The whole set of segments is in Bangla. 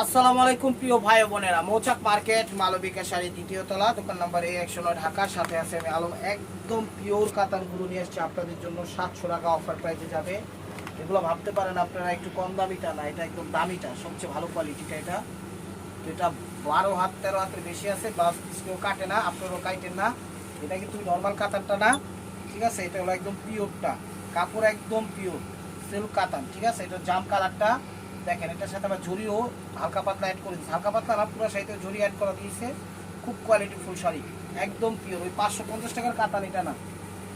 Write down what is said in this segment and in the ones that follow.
আসসালামু আলাইকুম প্রিয় ভাই বোনেরা, মৌচাক মার্কেট মালবিকা শাড়ি দ্বিতীয় তলা, দোকান নাম্বার A109, ঢাকার সাথে আছে আমি আলম। একদম পিওর কাতানগুলো নিয়ে এসেছি আপনাদের জন্য। 700 টাকা অফার প্রাইসে যাবে। এগুলো ভাবতে পারেন আপনারা একটু কম দামিটা না, এটা একদম দামিটা, সবচেয়ে ভালো কোয়ালিটিটা। এটা 12 হাত 13 হাতের বেশি আছে, ব্লাউজ পিস কেউ কাটে না, আপনারাও কাটেন না। এটা কিন্তু নর্মাল কাতানটা না, ঠিক আছে? এটা হলো একদম পিওরটা, কাপড় একদম পিওর সিল্ক কাতান, ঠিক আছে? এটা জাম কালারটা দেখেন, এটার সাথে আবার জরিও হালকা পাতলা অ্যাড করে দিয়েছে। হালকা পাতলা না, পুরো সাইতে জরি অ্যাড করা দিয়েছে। খুব কোয়ালিটি ফুল শাড়ি, একদম পিওর। ওই 550 টাকার কাতান এটা না,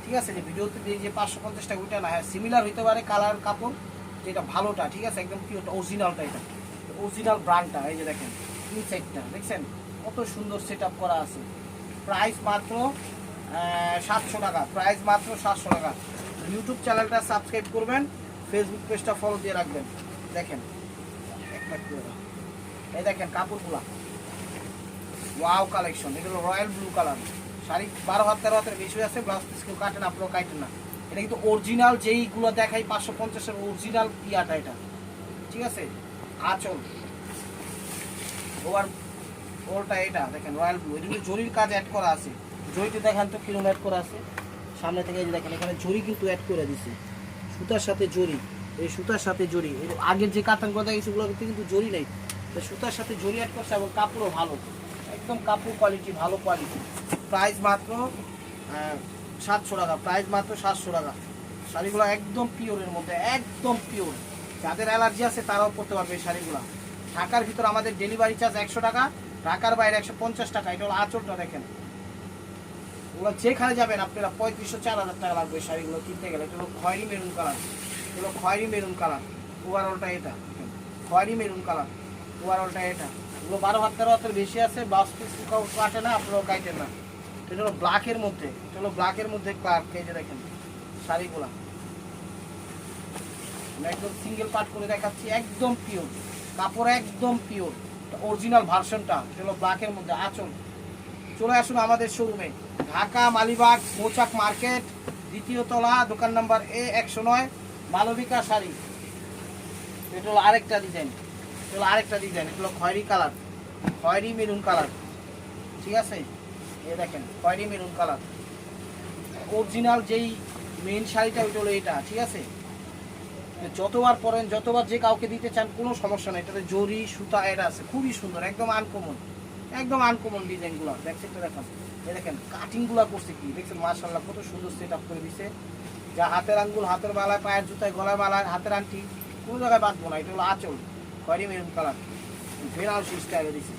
ঠিক আছে? যে ভিডিওতে যে 550 টাকা ওইটা না, হ্যাঁ সিমিলার হইতে পারে কালার কাপড়, যেটা ভালোটা, ঠিক আছে? একদম পিওরটা, অরিজিনালটা, এটা অরিজিনাল ব্র্যান্ডটা। এই যে দেখেন ইনসাইডটা দেখছেন কত সুন্দর সেট আপ করা আছে। প্রাইস মাত্র 700 টাকা, প্রাইস মাত্র 700 টাকা। ইউটিউব চ্যানেলটা সাবস্ক্রাইব করবেন, ফেসবুক পেজটা ফলো দিয়ে রাখবেন। দেখেন এই দেখেন কাপড়গুলা, ওয়াও কালেকশন। এটা হলো রয়্যাল ব্লু কালার শাড়ি, 12 হাত 13 হাতের বেশি আছে, ব্লাউজ পিস কেউ কাটেন, আপনারাও কাটেন না। এটা কিন্তু অরিজিনাল, যেইগুলো দেখাই 550-এর অরিজিনাল ইয়াটা এটা, ঠিক আছে? আঁচল ওর ওরটা এটা দেখেন রয়্যাল ব্লু, এটা কিন্তু জরির কাজ অ্যাড করা আছে। জরিতে দেখেন তো কিরকম অ্যাড করা আছে সামনে থেকে, এই যে দেখেন এখানে জরি কিন্তু অ্যাড করে দিছে, সুতার সাথে জরি। এই সুতার সাথে জরি, আগের যে কাতানগুলো দেখেছি ওগুলোতে কিন্তু জরি নেই, সুতার সাথে জরি অ্যাড করছে, এবং কাপড়ও ভালো, একদম কাপড় কোয়ালিটি ভালো কোয়ালিটি। প্রাইস মাত্র 700 টাকা, প্রাইস মাত্র 700 টাকা। শাড়িগুলো একদম পিওরের মধ্যে, একদম পিওর। যাদের অ্যালার্জি আছে তারাও পরতে পারবে এই শাড়িগুলো। ঢাকার ভিতর আমাদের ডেলিভারি চার্জ 100 টাকা, ঢাকার বাইরে 150 টাকা। এটা হলো আঁচলটা দেখেন, ওগুলো যেখানে যাবেন আপনারা 3500-4000 টাকা লাগবে এই শাড়িগুলো কিনতে গেলে। এটা হলো খয়েরি মেরুন কালার, এগুলো খয়েরি মেরুন কালার। ওভারঅলটা এটা খয়েরি মেরুন কালার, ওভারঅলটা এটা। এগুলো 12 হাত 13 হাতের বেশি আছে, ব্লাউজ পিস কাটে না, আপনারাও কাটেন না। এটা হলো ব্ল্যাকের মধ্যে, এটা হলো ব্ল্যাকের মধ্যে ক্লার্ক। এই যে দেখেন শাড়িগুলা আমি একদম সিঙ্গেল পার্ট করে দেখাচ্ছি, একদম পিওর কাপড়, একদম পিওর অরিজিনাল ভার্সনটা। এটা হলো ব্ল্যাকের মধ্যে আঁচল। চলে আসুন আমাদের শোরুমে, ঢাকা মালিবাগ মৌচাক মার্কেট দ্বিতীয় তলা, দোকান নাম্বার A109, মালবিকা শাড়ি। এটা হলো আরেকটা ডিজাইন, এটা হলো আরেকটা ডিজাইন। এটা হলো খয়েরি কালার, খয়েরি মেরুন কালার, ঠিক আছে? এই দেখেন খয়েরি মেরুন কালার, অরিজিনাল যেই মেইন শাড়িটা ওইটা হলো এটা, ঠিক আছে? যতবার পরেন, যতবার যে কাউকে দিতে চান কোনো সমস্যা নেই। এটাতে জরি সুতা এটা আছে, খুবই সুন্দর, একদম আনকমন, একদম আনকমন ডিজাইনগুলো। ব্যাকসাইডটা দেখেন, এই দেখেন কাটিংগুলো করছে কি দেখছেন, মাশাআল্লাহ কত সুন্দর সেট আপ করে দিছে। যা হাতের আঙ্গুল, হাতের মালায়, পায়ের জুতায়, গলায় মালায়, হাতের আংটি, কোনো জায়গায় বাঁধবো না। এটা হলো আঁচল, খয়েরি মেরুন কালার, বেনারসি স্টাইলে দিছে।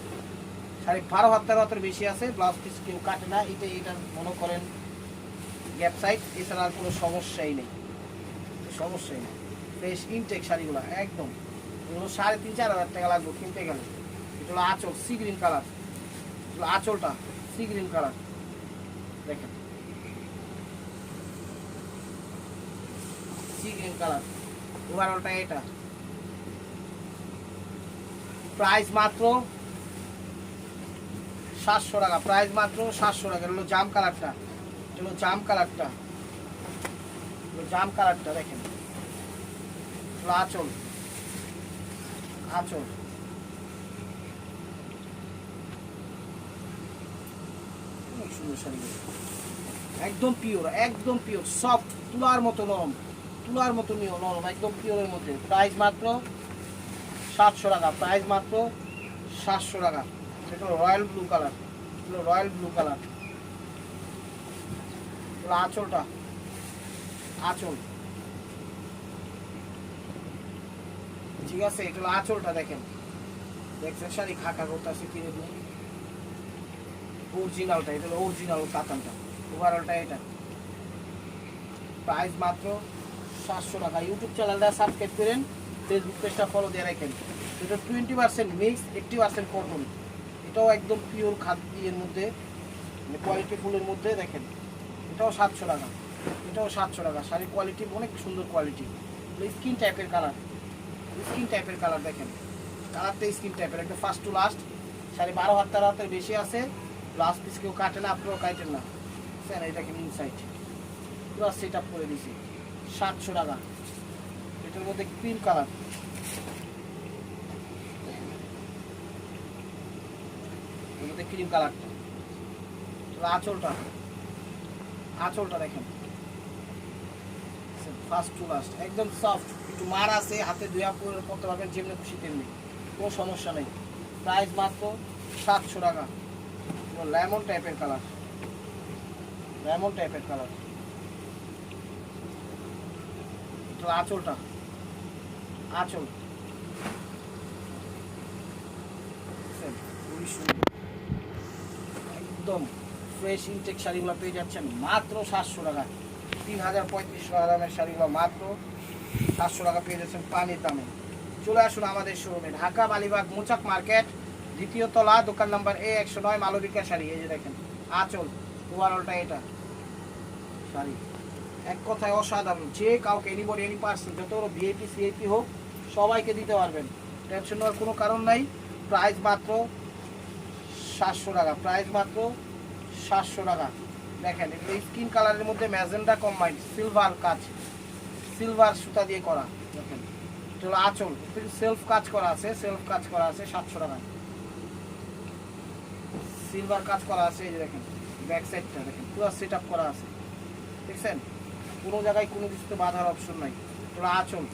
শাড়ি 12 হাত 13 হাতের বেশি আছে, ব্লাউজ পিস কেউ কাটে না। এটা মনে করেন গ্যাপ সাইড, এছাড়া আর কোনো সমস্যাই নেই, সমস্যাই নেই। ফ্রেশ ইনটেক শাড়িগুলো একদম, এগুলো 3500-4000 টাকা লাগবে কিনতে গেলে। এটা হলো আঁচল, সি গ্রিন কালার, আঁচলটা সি গ্রিন কালার দেখেন, সি গ্রিন কালার। ওভারঅলটা এটা, প্রাইস মাত্র 700 টাকা, প্রাইস মাত্র 700 টাকা। এটা হলো জাম কালারটা, এটা হলো জাম কালারটা, জাম কালারটা দেখেন, আঁচল, আঁচল একদম পিওর, একদম পিওর, সফট, তুলার মতো নরম, তুলার মতো নরম, একদম পিওরের মধ্যে। প্রাইস মাত্র 700 টাকা, প্রাইস মাত্র 700 টাকা। এটা হলো রয়্যাল ব্লু কালার, এটা রয়্যাল ব্লু কালার। আঁচলটা, আঁচল, ঠিক আছে? এটা হলো আঁচলটা দেখেন, দেখছেন শাড়ি খাকা করতেছে কিনে দিন, অরিজিনালটা। এটা হলো অরিজিনাল কাতানটা, ওভারঅলটা এটা। প্রাইস মাত্র 700 টাকা। ইউটিউব চ্যানেলটা সাবস্ক্রাইব করেন, ফেসবুক পেজটা ফলো দিয়ে রাখেন। এটা 20% মিক্স, 80% কটন। এটাও একদম পিওর খাদ্যের মধ্যে, মানে কোয়ালিটি ফুলের মধ্যে দেখেন। এটাও 700 টাকা, এটাও 700 টাকা। শাড়ির কোয়ালিটি অনেক সুন্দর কোয়ালিটি। স্কিন টাইপের কালার, স্কিন টাইপের কালার দেখেন, কালারটা স্কিন টাইপের, একটা ফার্স্ট টু লাস্ট। শাড়ি 12 হাত 13 হাতের বেশি আছে, ব্লাউজ পিস কেউ কাটে না, আপনারাও কাটেন না। স্যার এই দেখেন ইনসাইড পুরো সেট আপ করে দিয়েছি, 700 টাকা। এটার মধ্যে ক্রিম কালার, মধ্যে ক্রিম কালারটা। আঁচলটা, আঁচলটা দেখেন ফার্স্ট টু লাস্ট একদম সফট, একটু মার আছে, হাতে ধুয়া পড়তে পারবেন যেমনি খুশি তেমনি, কোনো সমস্যা নেই। প্রাইস মাত্র 700 টাকা। লেমন টাইপের কালার, লেমন টাইপের কালার। আঁচলটা, আঁচল খুবই সুন্দর, একদম ফ্রেশ ইনটেক শাড়িগুলো পেয়ে যাচ্ছেন মাত্র 700 টাকা। 3035 দামের শাড়িগুলো মাত্র 700 টাকা পেয়ে যাচ্ছেন পানির দামে। চলে আসুন আমাদের শোরুমে, ঢাকা মালিবাগ মৌচাক মার্কেট, দ্বিতীয় তলা, দোকান নাম্বার A109, মালবিকা শাড়ি। এই যে দেখেন আঁচল, ওভারঅলটা এটা শাড়ি এক কথায় অসাধারণ। যে কাউকে এনিবডি এনি পার্সন, যত বড় ভিআইপি সিআইপি হোক সবাইকে দিতে পারবেন, টেনশন নেওয়ার কোনো কারণ নাই। প্রাইস মাত্র 700 টাকা, প্রাইস মাত্র 700 টাকা। দেখেন এগুলো স্কিন কালারের মধ্যে ম্যাজেন্ডা কম্বাইন্ড, সিলভার কাজ, সিলভার সুতা দিয়ে করা। দেখেন এটা হলো আঁচল, সেলফ কাজ করা আছে, সেলফ কাজ করা আছে 700 টাকা, সিলভার কাজ করা আছে। এই যে দেখেন ব্যাক সাইডটা দেখেন পুরো সেট আপ করা আছে, দেখছেন কোনো জায়গায় কোনো কিছুতে বাধার অপশন নাই। এটা আঁচল,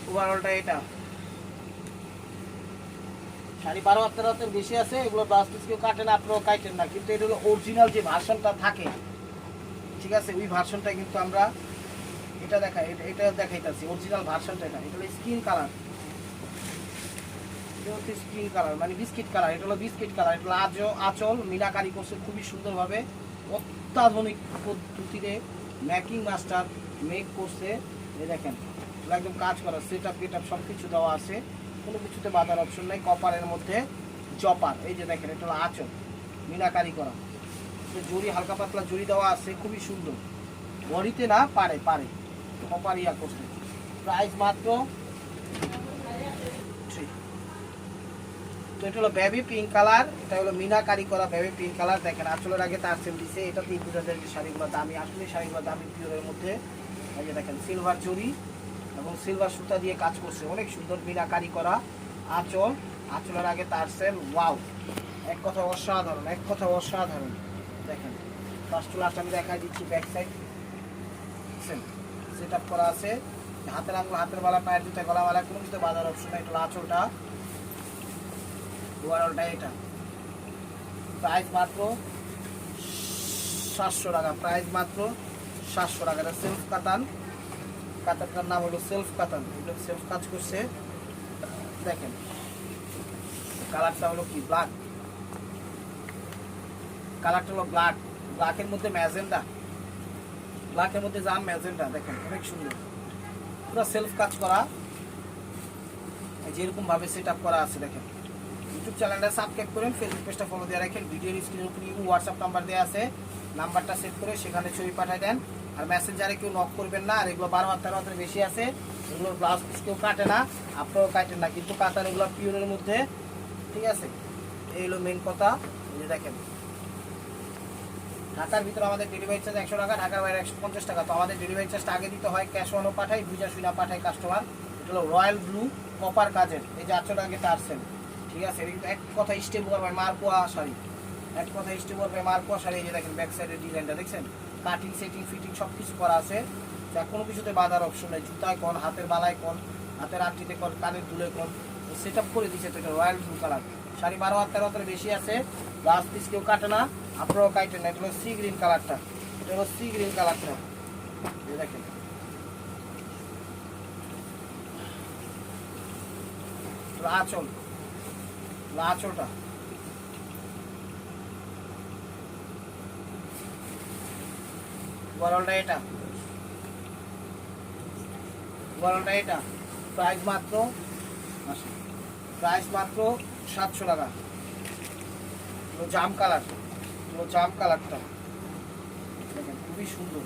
ওভারঅলটা এটা। শাড়ি 12-13 বেশি আছে, এগুলো ব্লাউজ পিস কেউ কাটে না, আপনারাও কাটেন না, কিন্তু এটা হলো অরিজিনাল যে ভার্সনটা থাকে, ঠিক আছে, ওই ভার্সনটা কিন্তু আমরা এটা দেখাই, এটা দেখাইতেছি অরিজিনাল ভার্সনটা। এটা এটা হলো স্কিন কালার, এটা হচ্ছে স্কিন কালার মানে বিস্কিট কালার, এটা হলো বিস্কিট কালার। এটা হলো আঁচল মিনাকারি করছে খুবই সুন্দরভাবে, অত্যাধুনিক পদ্ধতিতে মেকিং মাস্টার মেক করছে। এই দেখেন একদম কাজ করা, সেট আপ গেট আপ সব কিছু দেওয়া আছে, কোনো কিছুতে বাধার অপশন নাই। কপারের মধ্যে জপার, এই যে দেখেন এটা হলো আঁচল মিনাকারি করা, জড়ি হালকা পাতলা জড়ি দেওয়া আছে, খুবই সুন্দর। বডিতে না পারে পারে কপার ইয়া করছে। প্রাইস মাত্র, তো এটা হলো বেবি পিঙ্ক কালার, এটা হলো মিনাকারি করা বেবি পিঙ্ক কালার। দেখেন আঁচলের আগে তার সেল দিছে, এটাতেই বোঝা যায় যে শাড়িগুলো দামি, আসলে শাড়িগুলো দামি পিওরের মধ্যে। এই যে দেখেন সিলভার জড়ি এবং সিলভার সুতা দিয়ে কাজ করছে, অনেক সুন্দর মিনাকারি করা আঁচল, আঁচলের আগে তার সেল। ওয়াও, এক কথা অসাধারণ, এক কথা অসাধারণ। দেখেন ফার্স্ট টু লাস্ট আমি দেখাই দিচ্ছি, ব্যাক সাইড সেট আপ করা আছে, হাতের আঙুল, হাতের বালা, পায়ের জুতা, গলা বালা, কোনো কিছু বাজার অপশন নাই। এটা আঁচলটা, ওভারঅলটা এটা। প্রাইস মাত্র 700 টাকা, প্রাইস মাত্র 700 টাকা। এটা সেলফ কাতান, কাতানটার নাম হলো সেলফ কাতান, এগুলো সেলফ কাজ করছে। দেখেন কালারটা হলো কি ব্ল্যাক, কালারটা হলো ব্ল্যাক, ব্ল্যাকের মধ্যে ম্যাজেন্ডা, ব্ল্যাকের মধ্যে জাম ম্যাজেন্ডা। দেখেন অনেক সুন্দর, পুরো সেলফ কাজ করা, যেরকম ভাবে সেট আপ করা আছে। দেখেন ইউটিউব চ্যানেলটা সাবস্ক্রাইব করেন, ফেসবুক পেজটা ফলো দিয়ে রাখেন, ভিডিওর স্ক্রিনের উপর হোয়াটসঅ্যাপ নাম্বার দেওয়া আছে, নাম্বারটা সেভ করে সেখানে ছবি পাঠিয়ে দেন। আর মেসেঞ্জারে কেউ নক করবেন না। আর এগুলো 12-13 বেশি আছে, এগুলোর ব্লাউজ পিস কেউ কাটে না, আপনারাও কাটেন না, কিন্তু কাতান এগুলো পিওরের মধ্যে, ঠিক আছে। এই হলো মেন কথা। এই যে দেখেন ঢাকার ভিতরে আমাদের ডেলিভারি চার্জ 100 টাকা, ঢাকার বাইরে 150 টাকা। তো আমাদের ডেলিভারি চার্জটা আগে দিতে হয়, ক্যাশ অনও পাঠাই, বুঝা শুনা পাঠাই কাস্টমার। এটা হলো রয়্যাল ব্লু কপার কাজের, এই যে 800 টাকা টার্সেল, ঠিক আছে। এটা কিন্তু এক কথা স্টেপ করবে মারকোয়া শাড়ি, এক কথা স্টেপ করবে মারকোয়া শাড়ি। এই যে দেখেন ব্যাক সাইডের ডিজাইনটা দেখছেন, কাটিং সেটিং ফিটিং সব কিছু করা আছে, যা কোনো কিছুতে বাধার অপশন নেই। জুতায় কোন, হাতের বালায় কোন, হাতের আংটিতে কোন, কানের দুলে কোন, সেট আপ করে দিচ্ছে। তো এটা রয়্যাল ব্লু কালার, শাড়ি 12-13 বেশি আছে, ব্লাউজ পিস কেউ কাটে না, আপনারাও কাটেন না। এটা হলো সি গ্রিন কালারটা, এটা হলো সি গ্রিন কালারটা, দেখেন আঁচল, আঁচলটা বড়টা এটা, বড়টা এটা। প্রাইস মাত্র, প্রাইস মাত্র 700 টাকা। জাম কালার, জাম কালারটা দেখেন খুবই সুন্দর,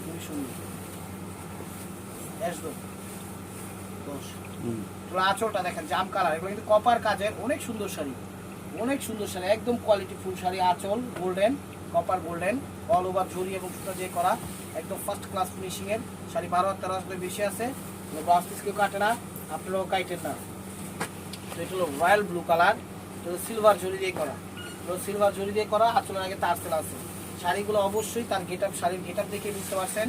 খুবই সুন্দর। আঁচলটা দেখেন জাম কালার, এগুলো কিন্তু কপার কাজের, অনেক সুন্দর শাড়ি, অনেক সুন্দর শাড়ি, একদম কোয়ালিটি ফুল শাড়ি। আঁচল golden, copper golden, all over জরি এবং সুতা দিয়ে করা, একদম ফার্স্ট ক্লাস ফিনিশিং এর শাড়ি। 12-13 বেশি আছে, ব্লাউজ পিস কেউ কাটে না, আপনারাও কাটেন না। তো এটা হলো রয়্যাল ব্লু কালার, তো সিলভার জরি দিয়ে করা, তো সিলভার জরি দিয়ে করা, আঁচলের আগে তারসেল আছে। শাড়িগুলো অবশ্যই তার গেট আপ, শাড়ির গেট আপ দেখে বুঝতে পারছেন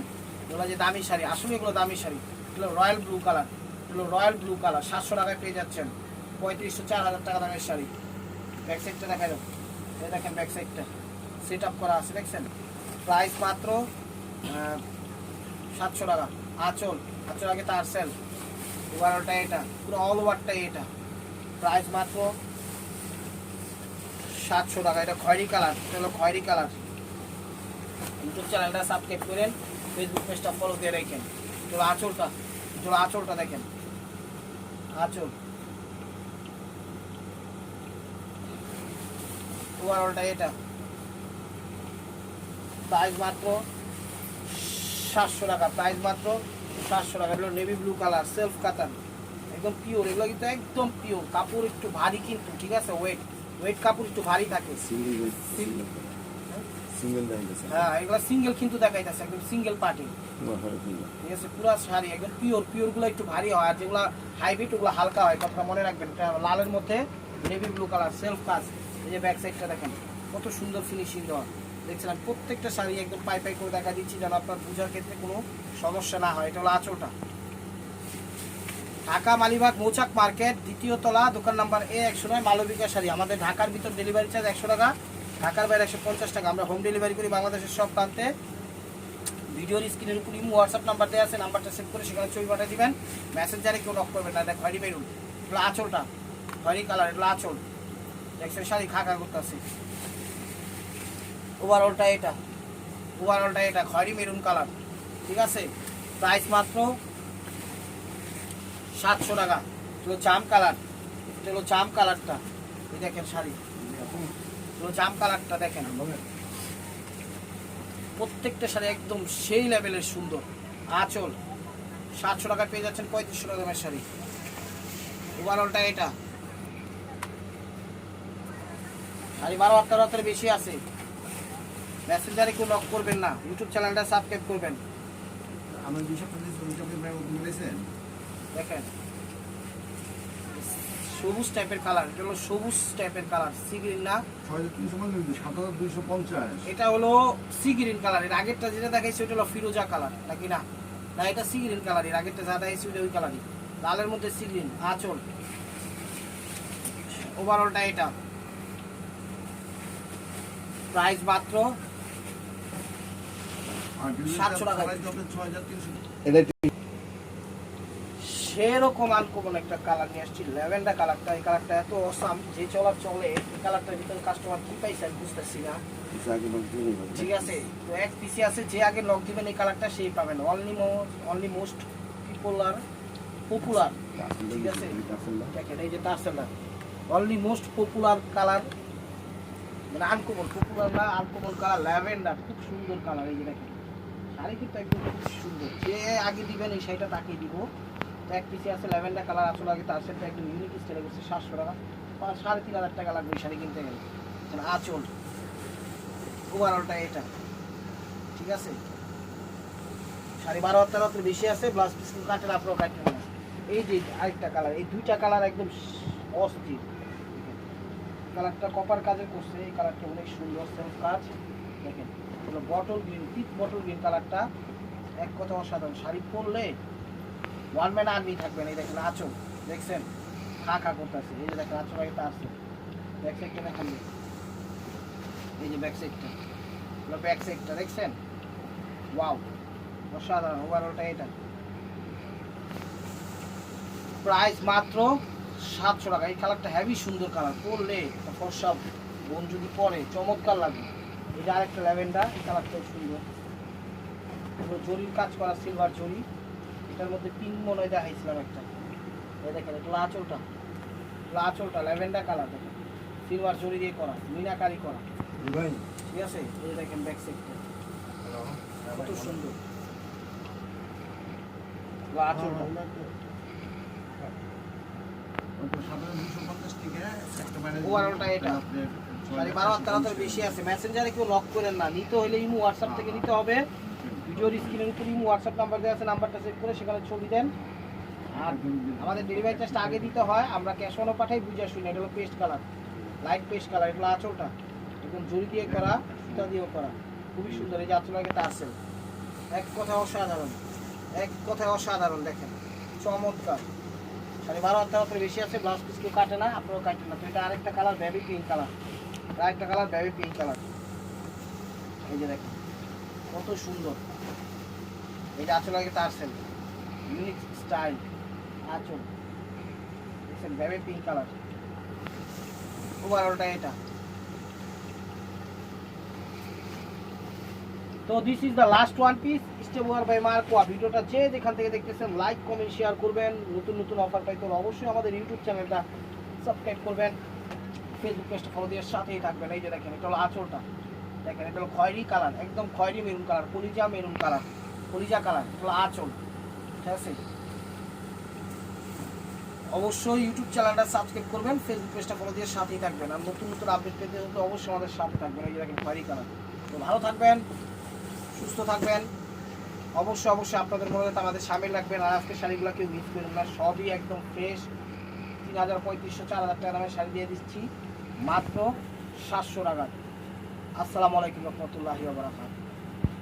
এগুলো যে দামি শাড়ি, আসলে এগুলো দামি শাড়ি। এগুলো রয়্যাল ব্লু কালার, এগুলো রয়্যাল ব্লু কালার 700 টাকায় পেয়ে যাচ্ছেন, 3500 4000 টাকা দামের শাড়ি। ব্যাক সাইডটা দেখা যাবে, এই দেখেন ব্যাক সাইডটা সেট আপ করা আছে, দেখছেন। প্রাইস মাত্র 700 টাকা। আঁচল, আঁচল আগে তারসেল, ওভারঅলটা এটা, পুরো অল ওভারটাই এটা। প্রাইস মাত্র 700 টাকা। এটা খয়েরি কালার, এটা হলো খয়েরি কালার। ইউটিউব চ্যানেলটা সাবস্ক্রাইব করেন, ফেসবুক পেজটা ফলো দিয়ে রাখেন। চলো আঁচলটা, চলো আঁচলটা দেখেন, আঁচল ওভারঅলটা এটা। প্রাইস মাত্র 700 টাকা, প্রাইস মাত্র 700 টাকা। এগুলো নেভি ব্লু কালার, সেলফ কাতান, একদম পিওর। এগুলো কিন্তু একদম পিওর, কাপড় একটু ভারী কিন্তু, ঠিক আছে, ওয়েট কাপড় একটু ভারী থাকে। হ্যাঁ, এগুলো সিঙ্গেল কিন্তু দেখাইতেছে, একদম সিঙ্গেল পার্টি, ঠিক আছে। পুরো শাড়ি একদম পিওর গুলো একটু ভারী হয়, আর যেগুলো হাইব্রিড ওগুলো হালকা হয়, কথাটা মনে রাখবেন। এটা লালের মধ্যে নেভি ব্লু কালার, সেলফ কাজ। এই যে ব্যাক সাইডটা দেখেন কত সুন্দর ফিনিশিং দেওয়া, দেখছিলাম। প্রত্যেকটা শাড়ি একদম পাই করে দেখা দিচ্ছি, যেন আপনার বোঝার ক্ষেত্রে কোনো সমস্যা না হয়। এটা হলো আঁচলটা। ঢাকা মালিবাগ মৌচাক মার্কেট, দ্বিতীয় তলা, দোকান নাম্বার A109, মালবিকা শাড়ি। আমাদের ঢাকার ভিতর ডেলিভারি চার্জ 100 টাকা, ঢাকার বাইরে 150 টাকা। আমরা হোম ডেলিভারি করি বাংলাদেশের সব প্রান্তে। ভিডিওর স্ক্রিনের উপর ইমো হোয়াটসঅ্যাপ নাম্বার দেওয়া আছে, নাম্বারটা সেভ করে সেখানে ছবি পাঠিয়ে দিবেন। মেসেঞ্জারে কেউ নক করবেন না। এটা খয়েরি মেরুন, এগুলো আঁচলটা খয়েরি কালার, এগুলো আঁচল, দেখছেন শাড়ি খাকা করতেছে। ওভারঅলটা এটা, ওভারঅলটা এটা খয়েরি মেরুন কালার, ঠিক আছে। প্রাইস মাত্র 700 টাকা। এগুলো জাম কালার, এটা হলো জাম কালারটা, এই দেখেন শাড়ি, এগুলো জাম কালারটা দেখেন। প্রত্যেকটা শাড়ি একদম সেই লেভেলের সুন্দর। আঁচল 700 টাকা পেয়ে যাচ্ছেন, 3500 টাকা দামের শাড়ি। ওভারঅলটা এটা, শাড়ি 12-13 বেশি আছে। মেসেঞ্জারে কেউ নক করবেন না, ইউটিউব চ্যানেলটা সাবস্ক্রাইব করবেন। আমার দুই সপ্তাহ দেখেন সবুজ টাইপের কালার, এটা হলো সবুজ টাইপের কালার, সি গ্রিন না, 7250। এটা হলো সি গ্রিন কালার। এর আগেরটা যেটা দেখাইছি ওটা হলো ফিরোজা কালার, নাকি না? না, এটা সি গ্রিন কালার। এর আগেরটা যা দেখাইছি ওটা ওই কালারই, লালের মধ্যে সি গ্রিন। আঁচল, ওভারঅলটা এটা। প্রাইস মাত্র 700 টাকা। সেরকম আনকমন একটা কালার নিয়ে আসছি, ল্যাভেন্ডার কালারটা। এই কালারটা এত অসাম, যে চলার চলে এই কালারটার ভিতরে কাস্টমার কি পাইছে আমি বুঝতেছি না, ঠিক আছে। তো এক পিসি আছে, যে আগে লক দিবেন এই কালারটা সেই পাবেন। অনলি মোস্ট পপুলার, ঠিক আছে। দেখেন এই যে টার্সেলটা, অনলি মোস্ট পপুলার কালার, মানে আনকমন, পপুলার না, আনকমন কালার, ল্যাভেন্ডার, খুব সুন্দর কালার। এই যে দেখেন শাড়ি কিন্তু একদম খুব সুন্দর, যে আগে দিবেন এই শাড়িটা তাকেই দিব। তো এক পিসি আছে ল্যাভেন্ডার কালার, আসলে আগে তার সাথে একদম ইউনিক স্টাইলে করছে, 700 টাকা, 3500 টাকা লাগবে শাড়ি কিনতে গেলে। আঁচল, ওভারঅলটা এটা, ঠিক আছে। শাড়ি 12-13 বেশি আছে, প্লাস পিস কাটের আপনার কাটতে না। এই যে আরেকটা কালার, এই দুইটা কালার একদম অস্থির। কালারটা কপার কাজে করছে, এই কালারটা অনেক সুন্দর, সেলফ কাজ। দেখেন হলো বটল গ্রিন, পিক বটল গ্রিন কালারটা, এক কথা অসাধারণ। শাড়ি পরলে ওয়ান ম্যান আর্মি থাকবেন। এই দেখেন আঁচল, দেখছেন খা করতেছে। এই যে দেখেন আঁচল আগে আসছে, ব্যাক সাইডটা দেখেন, এই যে ব্যাক সাইডটা, ব্যাক সাইডটা দেখছেন, ওয়াও অসাধারণ। ওভারঅলটা এটা। প্রাইস মাত্র 700 টাকা। এই কালারটা হেভি সুন্দর কালার, পরলে ফর্সা বোন যদি পরে চমৎকার লাগবে। এই যে আরেকটা ল্যাভেন্ডার, এই কালারটাও সুন্দর, জরির কাজ করা, সিলভার জরি। এটার মধ্যে পিঙ্ক মনে হয় দেখাইছিলাম একটা, এই দেখেন এটা আঁচলটা ল্যাভেন্ডার কালার, দেখেন সিলভার জরি দিয়ে করা, মিনাকারি করা, ঠিক আছে। এই দেখেন ব্যাক সাইডটা কত সুন্দর, আঁচলটা। ওভারঅলটা এটা, শাড়ি 12-13 বেশি আছে। মেসেঞ্জারে কেউ নক করেন না, নিতে হলে ইমো হোয়াটসঅ্যাপ থেকে নিতে হবে। ভিডিওর স্ক্রিনের উপর ইমো হোয়াটসঅ্যাপ নাম্বার দেওয়া আছে, নাম্বারটা সেভ করে সেখানে ছবি দেন, আর আমাদের ডেলিভারি চার্জটা আগে দিতে হয়, আমরা ক্যাশ অনও পাঠাই, বুঝে শুনি। এটা হলো paste colour, light paste colour. এটা হলো আঁচলটা, একদম জড়ি দিয়ে করা, সুতা দিয়েও করা, খুবই সুন্দর। এই যে আঁচল আগে টার্সেল, এক কথায় অসাধারণ, এক কথায় অসাধারণ। দেখেন চমৎকার। 12.5 হাত মাত্র বেশি আছে, ব্লাউজ পিস কেউ কাটে না, আপনারাও কাটেন না। তো এটা আরেকটা কালার, বেবি পিঙ্ক কালার, আরেকটা কালার বেবি পিঙ্ক কালার। এই যে দেখেন কত সুন্দর। এটা আঁচল আগে টার্সেল, ইউনিক স্টাইল আঁচল, দেখছেন বেবি পিঙ্ক কালার। ওভারঅলটা এটা। তো this is the last one piece step ওয়ার বাই মার্কোয়া। ভিডিওটা যে যেখান থেকে দেখতেছেন লাইক কমেন্ট শেয়ার করবেন। নতুন নতুন অফার পাইতে হলে অবশ্যই আমাদের ইউটিউব চ্যানেলটা সাবস্ক্রাইব করবেন, ফেসবুক পেজটা ফলো দিয়ে সাথেই থাকবেন। এই যে দেখেন এটা হলো আঁচলটা, দেখেন এটা হলো খয়েরি কালার, একদম খয়েরি মেরুন কালার, কলিজা মেরুন কালার, কলিজা কালার। এটা হলো আঁচল, ঠিক আছে। অবশ্যই ইউটিউব চ্যানেলটা সাবস্ক্রাইব করবেন, ফেসবুক পেজটা ফলো দিয়ে সাথেই থাকবেন। আর নতুন নতুন আপডেট পেতে হলে অবশ্যই আমাদের সাথে থাকবেন। এই যে দেখেন খয়েরি কালার। তো ভালো থাকবেন, সুস্থ থাকবেন। অবশ্যই অবশ্যই আপনাদের মনে হলে আমাদের সামিল রাখবেন। আর আজকের শাড়িগুলো কেউ মিস করবেন না, সবই একদম ফ্রেশ। 3,000, 3,500, 4,000 দামের শাড়ি দিয়ে দিচ্ছি মাত্র 700 টাকা। আসসালামু আলাইকুম রহমতুল্লাহি ওয়া বারাকাতুহু।